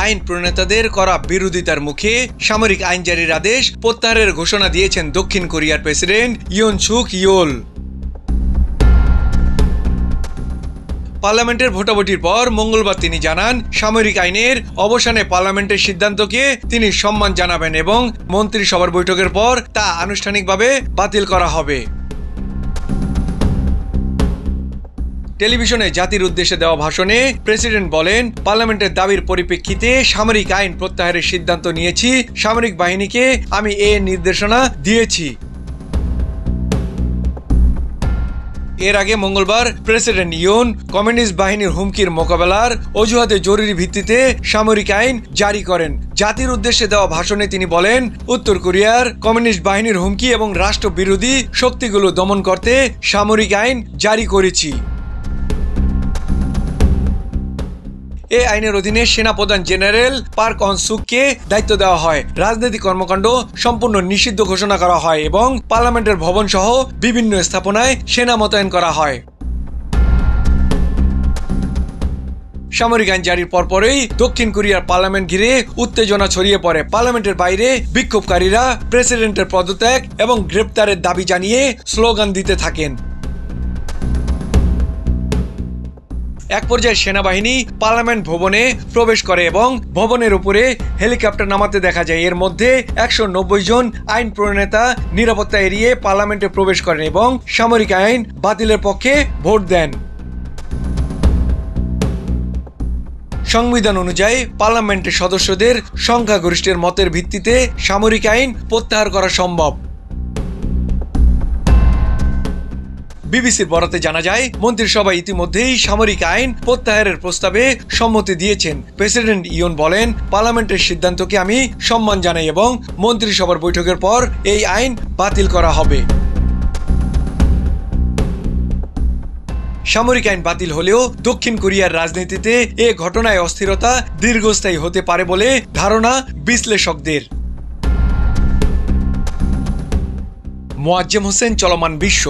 আইন প্রণেতাদের করা বিরোধিতার মুখে সামরিক আইন জারির আদেশ প্রত্যাহারের ঘোষণা দিয়েছেন দক্ষিণ কোরিয়ার প্রেসিডেন্ট ইয়ন সুক ইয়োল। পার্লামেন্টের ভোটাভুটির পর মঙ্গলবার তিনি জানান, সামরিক আইনের অবসানে পার্লামেন্টের সিদ্ধান্তকে তিনি সম্মান জানাবেন এবং মন্ত্রিসভার বৈঠকের পর তা আনুষ্ঠানিকভাবে বাতিল করা হবে। টেলিভিশনে জাতির উদ্দেশ্যে দেওয়া ভাষণে প্রেসিডেন্ট বলেন, পার্লামেন্টের দাবির পরিপ্রেক্ষিতে সামরিক আইন প্রত্যাহারের সিদ্ধান্ত নিয়েছি। সামরিক বাহিনীকে আমি এর নির্দেশনা দিয়েছি। এর আগে মঙ্গলবার প্রেসিডেন্ট ইয়ন কমিউনিস্ট বাহিনীর হুমকির মোকাবেলার অজুহাতে জরুরি ভিত্তিতে সামরিক আইন জারি করেন। জাতির উদ্দেশ্যে দেওয়া ভাষণে তিনি বলেন, উত্তর কোরিয়ার কমিউনিস্ট বাহিনীর হুমকি এবং রাষ্ট্রবিরোধী শক্তিগুলো দমন করতে সামরিক আইন জারি করেছি। এই আইনের অধীনে সেনাপ্রধান জেনারেল পার্ক অন সুককে দায়িত্ব দেওয়া হয়। রাজনৈতিক কর্মকাণ্ড সম্পূর্ণ নিষিদ্ধ ঘোষণা করা হয় এবং পার্লামেন্টের ভবন সহ বিভিন্ন স্থাপনায় সেনা মোতায়েন করা হয়। সামরিক আইন জারির পরপরই দক্ষিণ কোরিয়ার পার্লামেন্ট ঘিরে উত্তেজনা ছড়িয়ে পড়ে। পার্লামেন্টের বাইরে বিক্ষোভকারীরা প্রেসিডেন্টের পদত্যাগ এবং গ্রেপ্তারের দাবি জানিয়ে স্লোগান দিতে থাকেন। এক পর্যায়ে সেনাবাহিনী পার্লামেন্ট ভবনে প্রবেশ করে এবং ভবনের উপরে হেলিকপ্টার নামাতে দেখা যায়। এর মধ্যে 190 জন আইন প্রণেতা নিরাপত্তা এড়িয়ে পার্লামেন্টে প্রবেশ করেন এবং সামরিক আইন বাতিলের পক্ষে ভোট দেন। সংবিধান অনুযায়ী পার্লামেন্টের সদস্যদের সংখ্যাগরিষ্ঠের মতের ভিত্তিতে সামরিক আইন প্রত্যাহার করা সম্ভব। বিবিসির বরাতে জানা যায়, মন্ত্রিসভা ইতিমধ্যেই সামরিক আইন প্রত্যাহারের প্রস্তাবে সম্মতি দিয়েছেন। প্রেসিডেন্ট ইয়ন বলেন, পার্লামেন্টের সিদ্ধান্তকে আমি সম্মান জানাই এবং মন্ত্রিসভার বৈঠকের পর এই আইন বাতিল করা হবে। সামরিক আইন বাতিল হলেও দক্ষিণ কোরিয়ার রাজনীতিতে এ ঘটনায় অস্থিরতা দীর্ঘস্থায়ী হতে পারে বলে ধারণা বিশ্লেষকদের। মোয়াজ্জেম হোসেন, চলমান বিশ্ব।